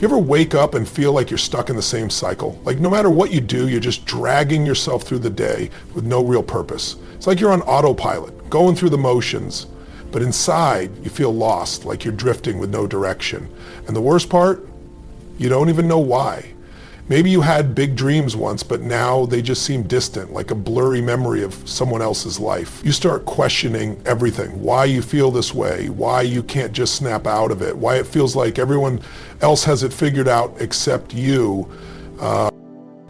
You ever wake up and feel like you're stuck in the same cycle? Like no matter what you do, you're just dragging yourself through the day with no real purpose. It's like you're on autopilot, going through the motions, but inside you feel lost, like you're drifting with no direction. And the worst part, you don't even know why. Maybe you had big dreams once, but now they just seem distant, like a blurry memory of someone else's life. You start questioning everything, why you feel this way, why you can't just snap out of it, why it feels like everyone else has it figured out except you. I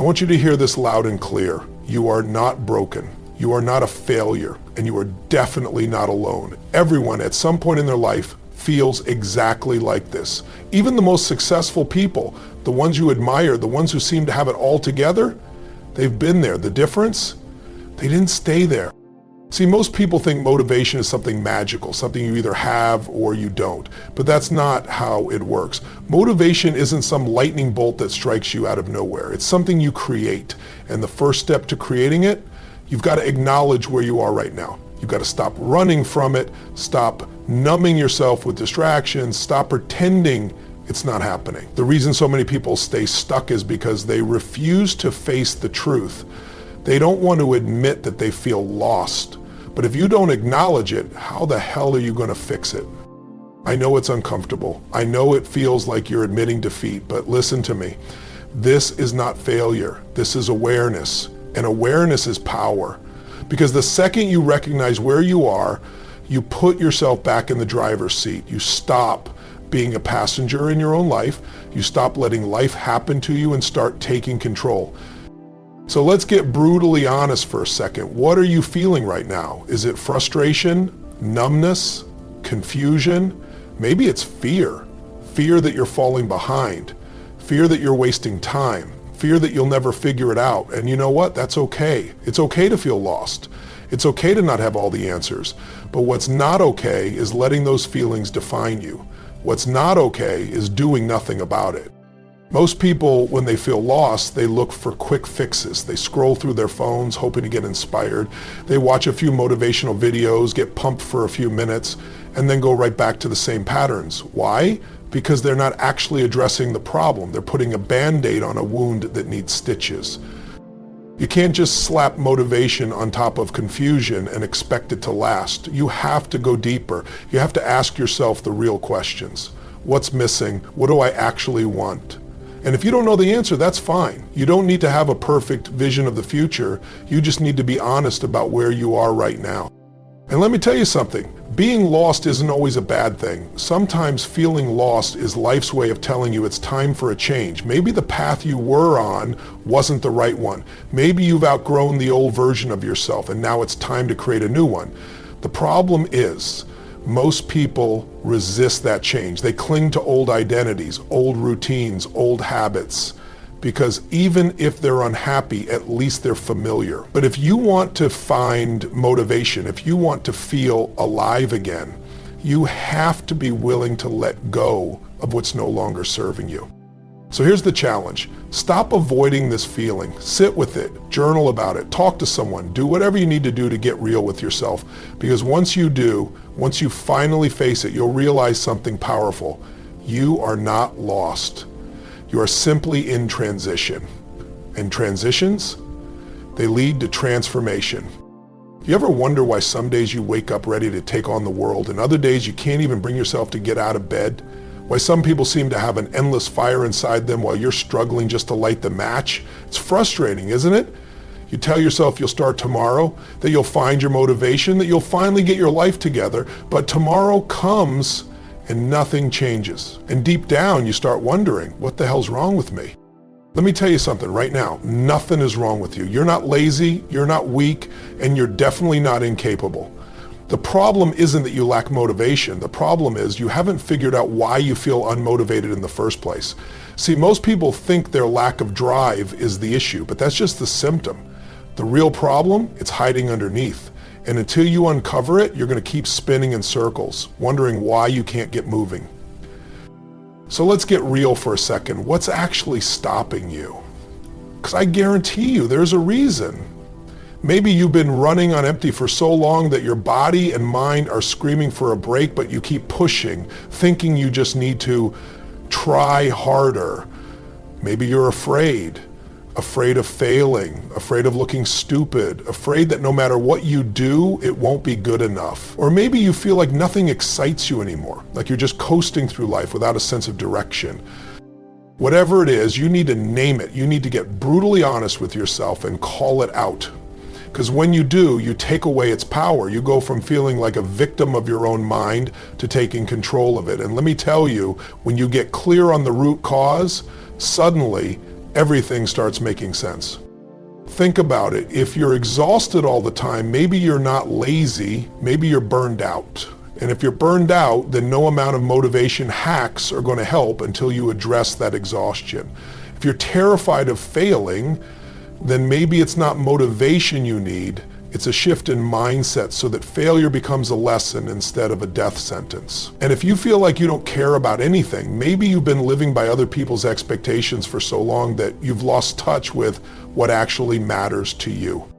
want you to hear this loud and clear. You are not broken. You are not a failure, and you are definitely not alone. Everyone at some point in their life feels exactly like this. Even the most successful people, the ones you admire, the ones who seem to have it all together, they've been there. The difference? They didn't stay there. See, most people think motivation is something magical, something you either have or you don't, but that's not how it works. Motivation isn't some lightning bolt that strikes you out of nowhere. It's something you create, and the first step to creating it, you've got to acknowledge where you are right now. You've got to stop running from it, stop numbing yourself with distractions, stop pretending it's not happening. The reason so many people stay stuck is because they refuse to face the truth. They don't want to admit that they feel lost. But if you don't acknowledge it, how the hell are you going to fix it? I know it's uncomfortable. I know it feels like you're admitting defeat, but listen to me. This is not failure. This is awareness. And awareness is power. Because the second you recognize where you are, you put yourself back in the driver's seat. You stop being a passenger in your own life. You stop letting life happen to you and start taking control. So let's get brutally honest for a second. What are you feeling right now? Is it frustration, numbness, confusion? Maybe it's fear. Fear that you're falling behind. Fear that you're wasting time. Fear that you'll never figure it out. And you know what? That's okay. It's okay to feel lost. It's okay to not have all the answers. But what's not okay is letting those feelings define you. What's not okay is doing nothing about it. Most people, when they feel lost, they look for quick fixes. They scroll through their phones hoping to get inspired. They watch a few motivational videos, get pumped for a few minutes, and then go right back to the same patterns. Why? Because they're not actually addressing the problem. They're putting a Band-Aid on a wound that needs stitches. You can't just slap motivation on top of confusion and expect it to last. You have to go deeper. You have to ask yourself the real questions. What's missing? What do I actually want? And if you don't know the answer, that's fine. You don't need to have a perfect vision of the future. You just need to be honest about where you are right now. And let me tell you something. Being lost isn't always a bad thing. Sometimes feeling lost is life's way of telling you it's time for a change. Maybe the path you were on wasn't the right one. Maybe you've outgrown the old version of yourself and now it's time to create a new one. The problem is, most people resist that change. They cling to old identities, old routines, old habits, because even if they're unhappy, at least they're familiar. But if you want to find motivation, if you want to feel alive again, you have to be willing to let go of what's no longer serving you. So here's the challenge. Stop avoiding this feeling. Sit with it, journal about it, talk to someone, do whatever you need to do to get real with yourself. Because once you do, once you finally face it, you'll realize something powerful. You are not lost. You are simply in transition. And transitions, they lead to transformation. You ever wonder why some days you wake up ready to take on the world and other days you can't even bring yourself to get out of bed? Why some people seem to have an endless fire inside them while you're struggling just to light the match? It's frustrating, isn't it? You tell yourself you'll start tomorrow, that you'll find your motivation, that you'll finally get your life together, but tomorrow comes and nothing changes. And deep down you start wondering, what the hell's wrong with me? Let me tell you something right now, nothing is wrong with you. You're not lazy, you're not weak, and you're definitely not incapable. The problem isn't that you lack motivation. The problem is you haven't figured out why you feel unmotivated in the first place. See, most people think their lack of drive is the issue, but that's just the symptom. The real problem, it's hiding underneath. And until you uncover it, you're going to keep spinning in circles, wondering why you can't get moving. So let's get real for a second. What's actually stopping you? Because I guarantee you there's a reason. Maybe you've been running on empty for so long that your body and mind are screaming for a break, but you keep pushing, thinking you just need to try harder. Maybe you're afraid of failing, afraid of looking stupid, afraid that no matter what you do, it won't be good enough. Or maybe you feel like nothing excites you anymore, like you're just coasting through life without a sense of direction. Whatever it is, you need to name it. You need to get brutally honest with yourself and call it out. Because when you do, you take away its power. You go from feeling like a victim of your own mind to taking control of it. And let me tell you, when you get clear on the root cause, suddenly everything starts making sense. Think about it. If you're exhausted all the time, maybe you're not lazy, maybe you're burned out. And if you're burned out, then no amount of motivation hacks are going to help until you address that exhaustion. If you're terrified of failing, then maybe it's not motivation you need, it's a shift in mindset so that failure becomes a lesson instead of a death sentence. And if you feel like you don't care about anything, maybe you've been living by other people's expectations for so long that you've lost touch with what actually matters to you.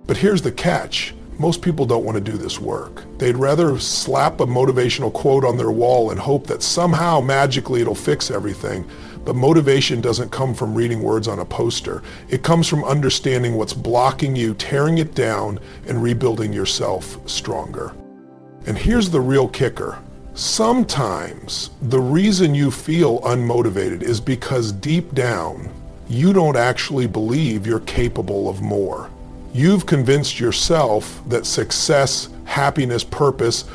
But here's the catch. Most people don't want to do this work. They'd rather slap a motivational quote on their wall and hope that somehow magically it'll fix everything. But motivation doesn't come from reading words on a poster. It comes from understanding what's blocking you, tearing it down, and rebuilding yourself stronger. And here's the real kicker. Sometimes the reason you feel unmotivated is because deep down, you don't actually believe you're capable of more. You've convinced yourself that success, happiness, purpose,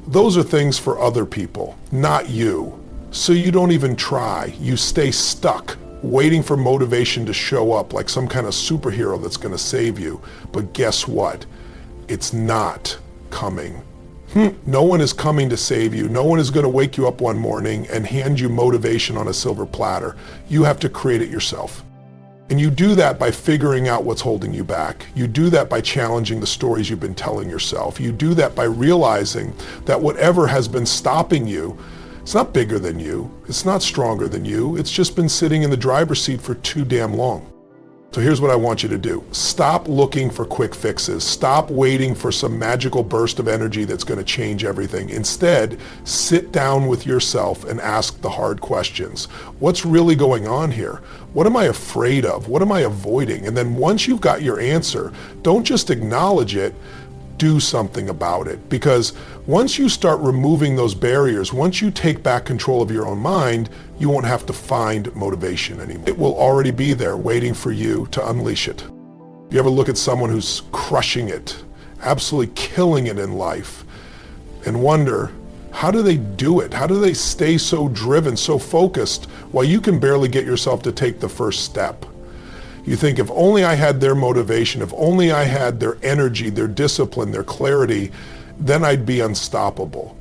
those are things for other people, not you. So you don't even try. You stay stuck, waiting for motivation to show up like some kind of superhero that's going to save you. But guess what? It's not coming. No one is coming to save you. No one is going to wake you up one morning and hand you motivation on a silver platter. You have to create it yourself. And you do that by figuring out what's holding you back. You do that by challenging the stories you've been telling yourself. You do that by realizing that whatever has been stopping you, it's not bigger than you. It's not stronger than you. It's just been sitting in the driver's seat for too damn long. So here's what I want you to do. Stop looking for quick fixes. Stop waiting for some magical burst of energy that's going to change everything. Instead, sit down with yourself and ask the hard questions. What's really going on here? What am I afraid of? What am I avoiding? And then once you've got your answer, don't just acknowledge it, do something about it. Because once you start removing those barriers, once you take back control of your own mind, you won't have to find motivation anymore. It will already be there waiting for you to unleash it. You ever look at someone who's crushing it, absolutely killing it in life, and wonder, how do they do it? How do they stay so driven, so focused, while you can barely get yourself to take the first step? You think, if only I had their motivation, if only I had their energy, their discipline, their clarity, then I'd be unstoppable.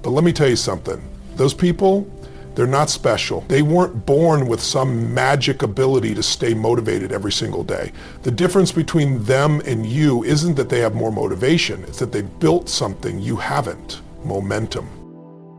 But let me tell you something. Those people, they're not special. They weren't born with some magic ability to stay motivated every single day. The difference between them and you isn't that they have more motivation. It's that they've built something you haven't. Momentum.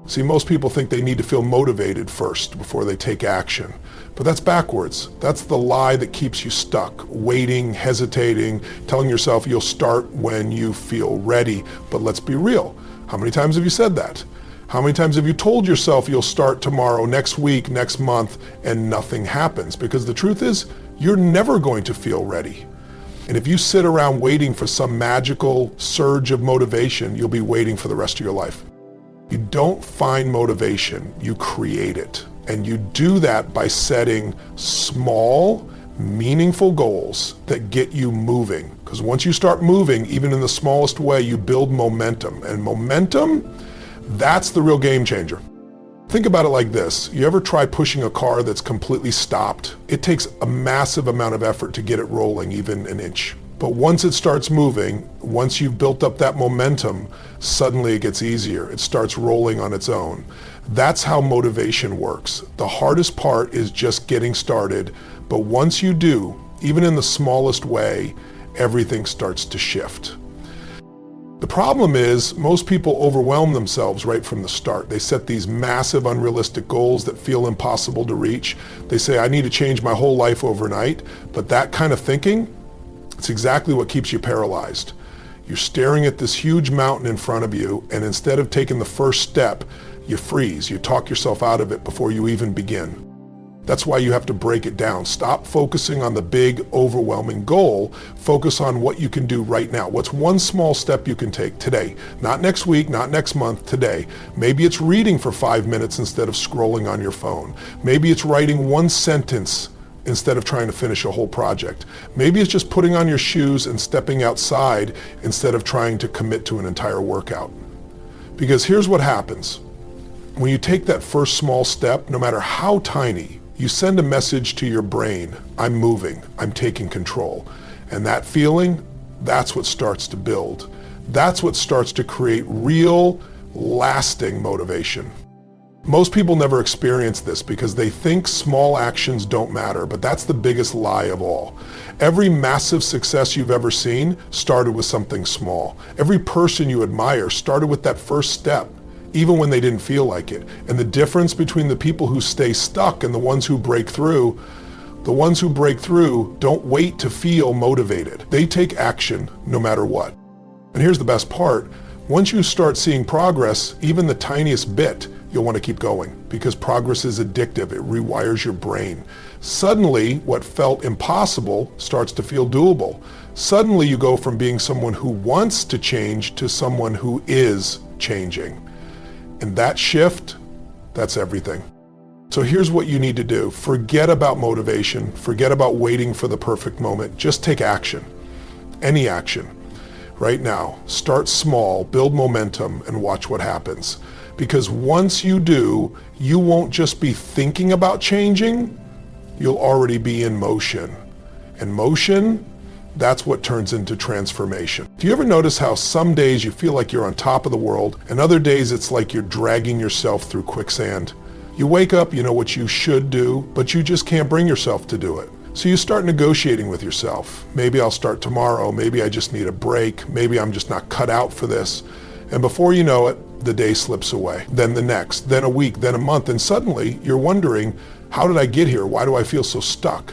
See, most people think they need to feel motivated first before they take action. But that's backwards. That's the lie that keeps you stuck, waiting, hesitating, telling yourself you'll start when you feel ready. But let's be real. How many times have you said that? How many times have you told yourself you'll start tomorrow, next week, next month, and nothing happens? Because the truth is, you're never going to feel ready. And if you sit around waiting for some magical surge of motivation, you'll be waiting for the rest of your life. You don't find motivation, you create it. And you do that by setting small, meaningful goals that get you moving. Because once you start moving, even in the smallest way, you build momentum. And momentum, that's the real game changer. Think about it like this. You ever try pushing a car that's completely stopped? It takes a massive amount of effort to get it rolling, even an inch. But once it starts moving, once you've built up that momentum, suddenly it gets easier. It starts rolling on its own. That's how motivation works. The hardest part is just getting started. But once you do, even in the smallest way, everything starts to shift. The problem is most people overwhelm themselves right from the start. They set these massive, unrealistic goals that feel impossible to reach. They say, I need to change my whole life overnight. But that kind of thinking, it's exactly what keeps you paralyzed. You're staring at this huge mountain in front of you, and instead of taking the first step, you freeze, you talk yourself out of it before you even begin. That's why you have to break it down. Stop focusing on the big, overwhelming goal. Focus on what you can do right now. What's one small step you can take today? Not next week, not next month, today. Maybe it's reading for 5 minutes instead of scrolling on your phone. Maybe it's writing one sentence instead of trying to finish a whole project. Maybe it's just putting on your shoes and stepping outside instead of trying to commit to an entire workout. Because here's what happens. When you take that first small step, no matter how tiny, you send a message to your brain, I'm moving, I'm taking control. And that feeling, that's what starts to build. That's what starts to create real, lasting motivation. Most people never experience this because they think small actions don't matter, but that's the biggest lie of all. Every massive success you've ever seen started with something small. Every person you admire started with that first step, even when they didn't feel like it. And the difference between the people who stay stuck and the ones who break through, the ones who break through don't wait to feel motivated. They take action no matter what. And here's the best part. Once you start seeing progress, even the tiniest bit, you'll want to keep going because progress is addictive. It rewires your brain. Suddenly, what felt impossible starts to feel doable. Suddenly, you go from being someone who wants to change to someone who is changing. And that shift, that's everything. So here's what you need to do. Forget about motivation. Forget about waiting for the perfect moment. Just take action. Any action. Right now. Start small, build momentum, and watch what happens. Because once you do, you won't just be thinking about changing, you'll already be in motion. And motion, that's what turns into transformation. Do you ever notice how some days you feel like you're on top of the world, and other days it's like you're dragging yourself through quicksand? You wake up, you know what you should do, but you just can't bring yourself to do it. So you start negotiating with yourself. Maybe I'll start tomorrow. Maybe I just need a break. Maybe I'm just not cut out for this. And before you know it, the day slips away. Then the next, then a week, then a month, and suddenly you're wondering, how did I get here? Why do I feel so stuck?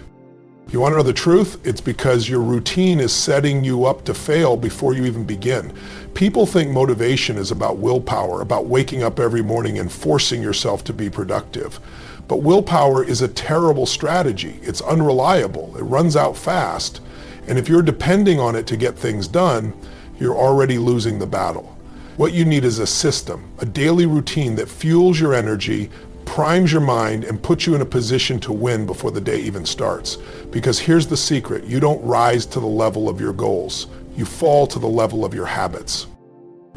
You want to know the truth? It's because your routine is setting you up to fail before you even begin. People think motivation is about willpower, about waking up every morning and forcing yourself to be productive. But willpower is a terrible strategy. It's unreliable. It runs out fast. And if you're depending on it to get things done, you're already losing the battle. What you need is a system, a daily routine that fuels your energy, primes your mind, and puts you in a position to win before the day even starts. Because here's the secret, you don't rise to the level of your goals. You fall to the level of your habits.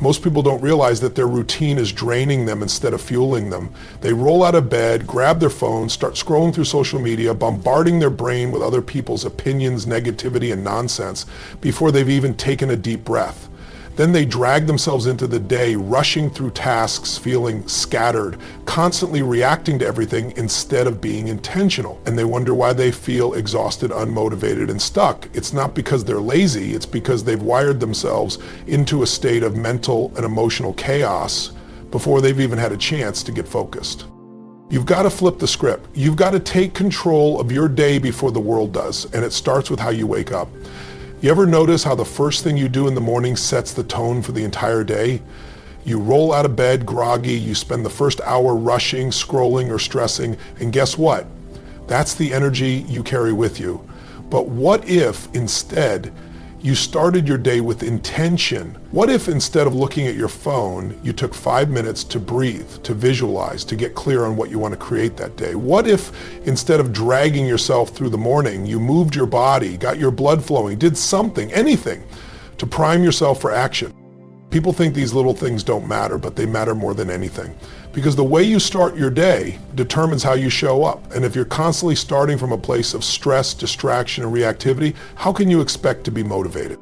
Most people don't realize that their routine is draining them instead of fueling them. They roll out of bed, grab their phone, start scrolling through social media, bombarding their brain with other people's opinions, negativity, and nonsense before they've even taken a deep breath. Then they drag themselves into the day, rushing through tasks, feeling scattered, constantly reacting to everything instead of being intentional. And they wonder why they feel exhausted, unmotivated, and stuck. It's not because they're lazy, it's because they've wired themselves into a state of mental and emotional chaos before they've even had a chance to get focused. You've got to flip the script. You've got to take control of your day before the world does, and it starts with how you wake up. You ever notice how the first thing you do in the morning sets the tone for the entire day? You roll out of bed groggy, you spend the first hour rushing, scrolling, or stressing, and guess what? That's the energy you carry with you. But what if instead you started your day with intention? What if instead of looking at your phone, you took 5 minutes to breathe, to visualize, to get clear on what you want to create that day? What if instead of dragging yourself through the morning, you moved your body, got your blood flowing, did something, anything, to prime yourself for action? People think these little things don't matter, but they matter more than anything. Because the way you start your day determines how you show up. And if you're constantly starting from a place of stress, distraction, and reactivity, how can you expect to be motivated?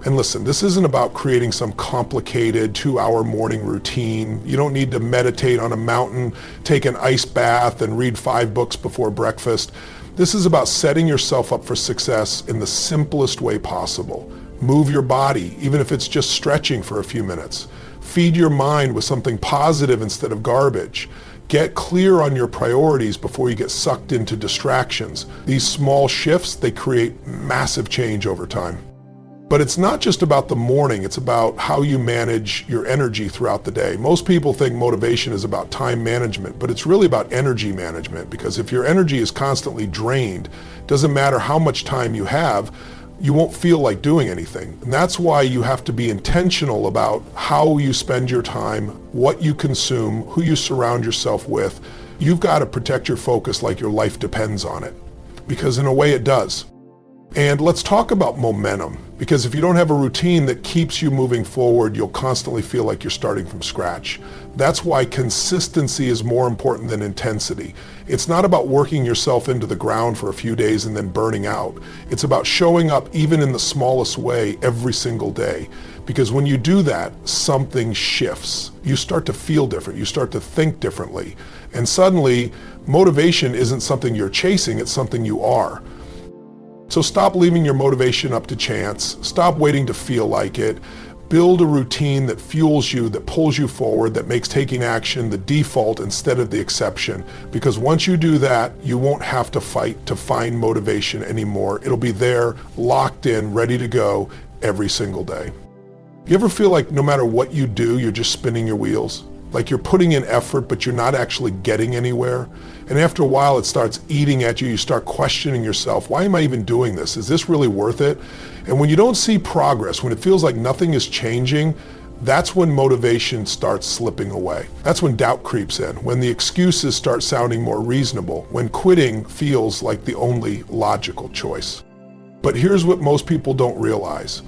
And listen, this isn't about creating some complicated 2-hour morning routine. You don't need to meditate on a mountain, take an ice bath, and read 5 books before breakfast. This is about setting yourself up for success in the simplest way possible. Move your body, even if it's just stretching for a few minutes. Feed your mind with something positive instead of garbage. Get clear on your priorities before you get sucked into distractions. These small shifts, they create massive change over time. But it's not just about the morning, it's about how you manage your energy throughout the day. Most people think motivation is about time management, but it's really about energy management, because if your energy is constantly drained, doesn't matter how much time you have, you won't feel like doing anything. And that's why you have to be intentional about how you spend your time, what you consume, who you surround yourself with. You've got to protect your focus like your life depends on it, because in a way it does. And let's talk about momentum, because if you don't have a routine that keeps you moving forward, you'll constantly feel like you're starting from scratch. That's why consistency is more important than intensity. It's not about working yourself into the ground for a few days and then burning out. It's about showing up even in the smallest way every single day. Because when you do that, something shifts. You start to feel different. You start to think differently. And suddenly, motivation isn't something you're chasing, it's something you are. So stop leaving your motivation up to chance. Stop waiting to feel like it. Build a routine that fuels you, that pulls you forward, that makes taking action the default instead of the exception. Because once you do that, you won't have to fight to find motivation anymore. It'll be there, locked in, ready to go every single day. You ever feel like no matter what you do, you're just spinning your wheels? Like you're putting in effort, but you're not actually getting anywhere? And after a while, it starts eating at you. You start questioning yourself. Why am I even doing this? Is this really worth it? And when you don't see progress, when it feels like nothing is changing, that's when motivation starts slipping away. That's when doubt creeps in, when the excuses start sounding more reasonable, when quitting feels like the only logical choice. But here's what most people don't realize.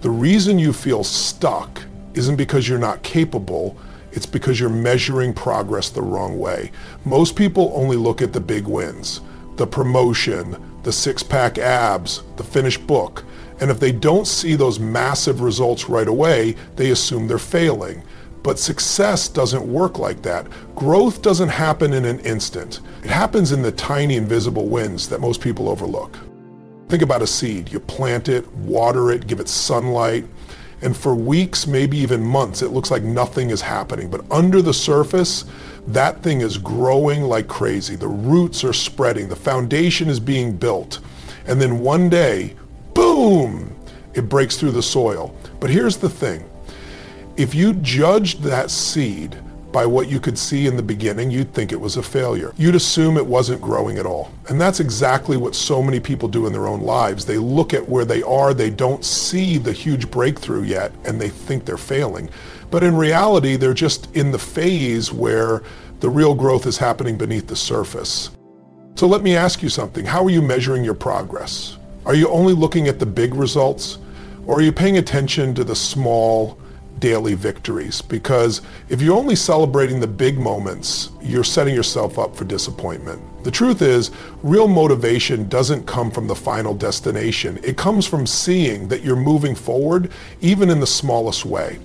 The reason you feel stuck isn't because you're not capable, it's because you're measuring progress the wrong way. Most people only look at the big wins, the promotion, the six-pack abs, the finished book. And if they don't see those massive results right away, they assume they're failing. But success doesn't work like that. Growth doesn't happen in an instant. It happens in the tiny invisible wins that most people overlook. Think about a seed. You plant it, water it, give it sunlight. And for weeks, maybe even months, it looks like nothing is happening. But under the surface, that thing is growing like crazy. The roots are spreading. The foundation is being built. And then one day, boom, it breaks through the soil. But here's the thing. If you judged that seed by what you could see in the beginning, you'd think it was a failure. You'd assume it wasn't growing at all. And that's exactly what so many people do in their own lives. They look at where they are, they don't see the huge breakthrough yet, and they think they're failing. But in reality, they're just in the phase where the real growth is happening beneath the surface. So let me ask you something. How are you measuring your progress? Are you only looking at the big results? Or are you paying attention to the small, daily victories? Because if you're only celebrating the big moments, you're setting yourself up for disappointment. The truth is, real motivation doesn't come from the final destination. It comes from seeing that you're moving forward, even in the smallest way.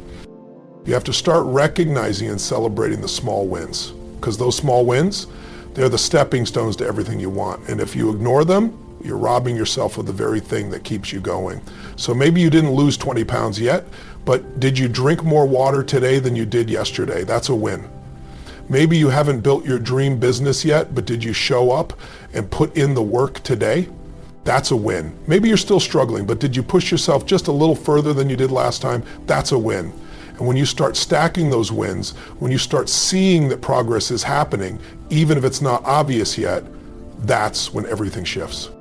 You have to start recognizing and celebrating the small wins, because those small wins, they're the stepping stones to everything you want. And if you ignore them, you're robbing yourself of the very thing that keeps you going. So maybe you didn't lose 20 pounds yet, but did you drink more water today than you did yesterday? That's a win. Maybe you haven't built your dream business yet, but did you show up and put in the work today? That's a win. Maybe you're still struggling, but did you push yourself just a little further than you did last time? That's a win. And when you start stacking those wins, when you start seeing that progress is happening, even if it's not obvious yet, that's when everything shifts.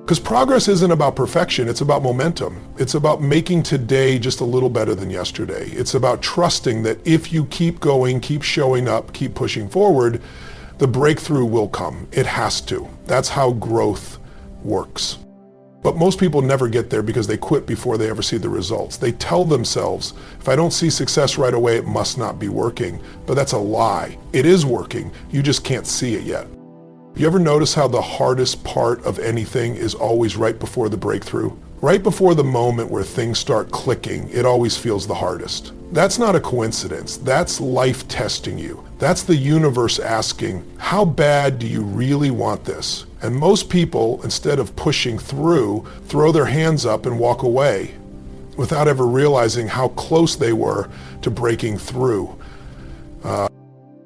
Because progress isn't about perfection, it's about momentum. It's about making today just a little better than yesterday. It's about trusting that if you keep going, keep showing up, keep pushing forward, the breakthrough will come. It has to. That's how growth works. But most people never get there because they quit before they ever see the results. They tell themselves, if I don't see success right away, it must not be working. But that's a lie. It is working. You just can't see it yet. You ever notice how the hardest part of anything is always right before the breakthrough? Right before the moment where things start clicking, it always feels the hardest. That's not a coincidence. That's life testing you. That's the universe asking, how bad do you really want this? And most people, instead of pushing through, throw their hands up and walk away without ever realizing how close they were to breaking through.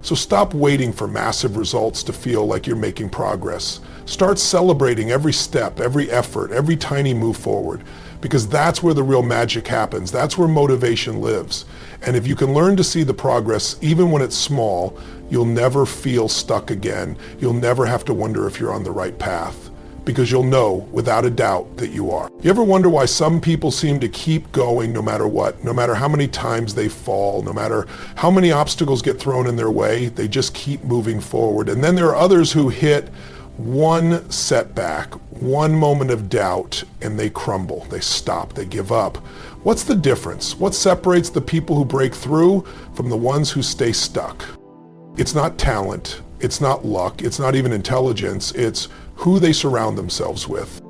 So stop waiting for massive results to feel like you're making progress. Start celebrating every step, every effort, every tiny move forward, because that's where the real magic happens. That's where motivation lives. And if you can learn to see the progress, even when it's small, you'll never feel stuck again. You'll never have to wonder if you're on the right path, because you'll know without a doubt that you are. You ever wonder why some people seem to keep going no matter what, no matter how many times they fall, no matter how many obstacles get thrown in their way, they just keep moving forward. And then there are others who hit one setback, one moment of doubt, and they crumble, they stop, they give up. What's the difference? What separates the people who break through from the ones who stay stuck? It's not talent, it's not luck, it's not even intelligence, it's who they surround themselves with.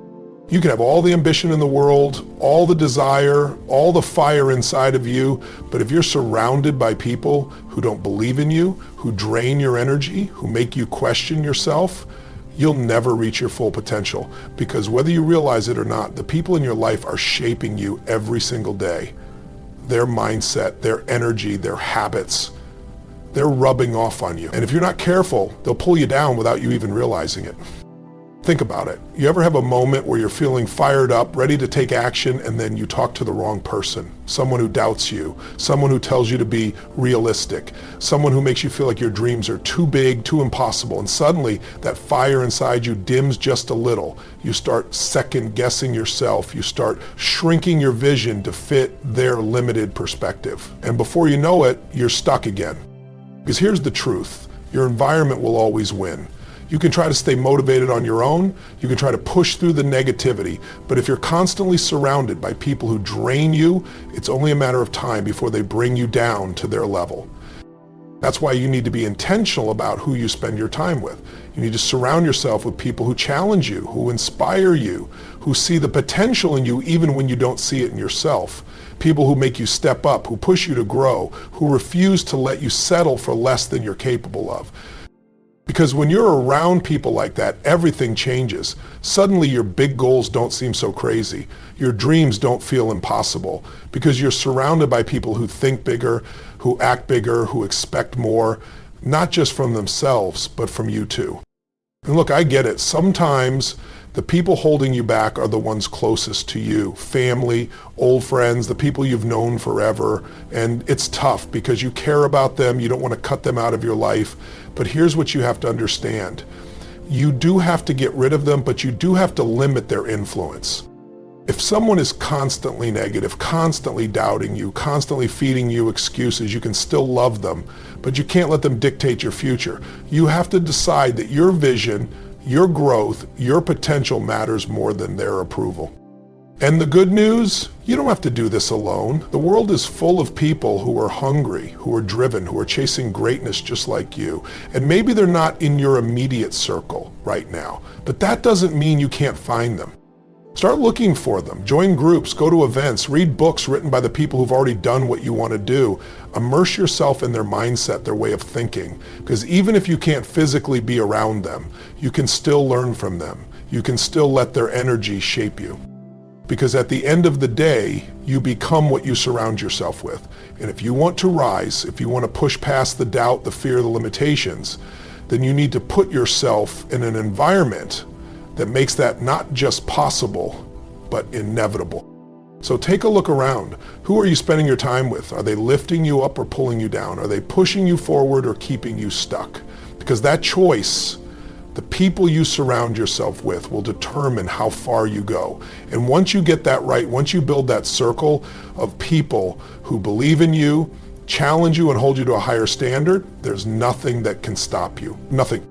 You can have all the ambition in the world, all the desire, all the fire inside of you, but if you're surrounded by people who don't believe in you, who drain your energy, who make you question yourself, you'll never reach your full potential, because whether you realize it or not, the people in your life are shaping you every single day. Their mindset, their energy, their habits, they're rubbing off on you. And if you're not careful, they'll pull you down without you even realizing it. Think about it. You ever have a moment where you're feeling fired up, ready to take action, and then you talk to the wrong person? Someone who doubts you, someone who tells you to be realistic, someone who makes you feel like your dreams are too big, too impossible, and suddenly that fire inside you dims just a little. You start second guessing yourself. You start shrinking your vision to fit their limited perspective. And before you know it, you're stuck again. Because here's the truth. Your environment will always win. You can try to stay motivated on your own. You can try to push through the negativity. But if you're constantly surrounded by people who drain you, it's only a matter of time before they bring you down to their level. That's why you need to be intentional about who you spend your time with. You need to surround yourself with people who challenge you, who inspire you, who see the potential in you even when you don't see it in yourself. People who make you step up, who push you to grow, who refuse to let you settle for less than you're capable of. Because when you're around people like that, everything changes. Suddenly your big goals don't seem so crazy. Your dreams don't feel impossible, because you're surrounded by people who think bigger, who act bigger, who expect more, not just from themselves, but from you too. And look, I get it. Sometimes the people holding you back are the ones closest to you. Family, old friends, the people you've known forever. And it's tough because you care about them. You don't want to cut them out of your life. But here's what you have to understand. You do have to get rid of them, but you do have to limit their influence. If someone is constantly negative, constantly doubting you, constantly feeding you excuses, you can still love them, but you can't let them dictate your future. You have to decide that your vision, your growth, your potential matters more than their approval. And the good news, you don't have to do this alone. The world is full of people who are hungry, who are driven, who are chasing greatness just like you. And maybe they're not in your immediate circle right now, but that doesn't mean you can't find them. Start looking for them. Join groups, go to events, read books written by the people who've already done what you want to do. Immerse yourself in their mindset, their way of thinking. Because even if you can't physically be around them, you can still learn from them. You can still let their energy shape you. Because at the end of the day, you become what you surround yourself with. And if you want to rise, if you want to push past the doubt, the fear, the limitations, then you need to put yourself in an environment that makes that not just possible, but inevitable. So take a look around. Who are you spending your time with? Are they lifting you up or pulling you down? Are they pushing you forward or keeping you stuck? Because that choice, the people you surround yourself with, will determine how far you go. And once you get that right, once you build that circle of people who believe in you, challenge you and hold you to a higher standard, there's nothing that can stop you. Nothing.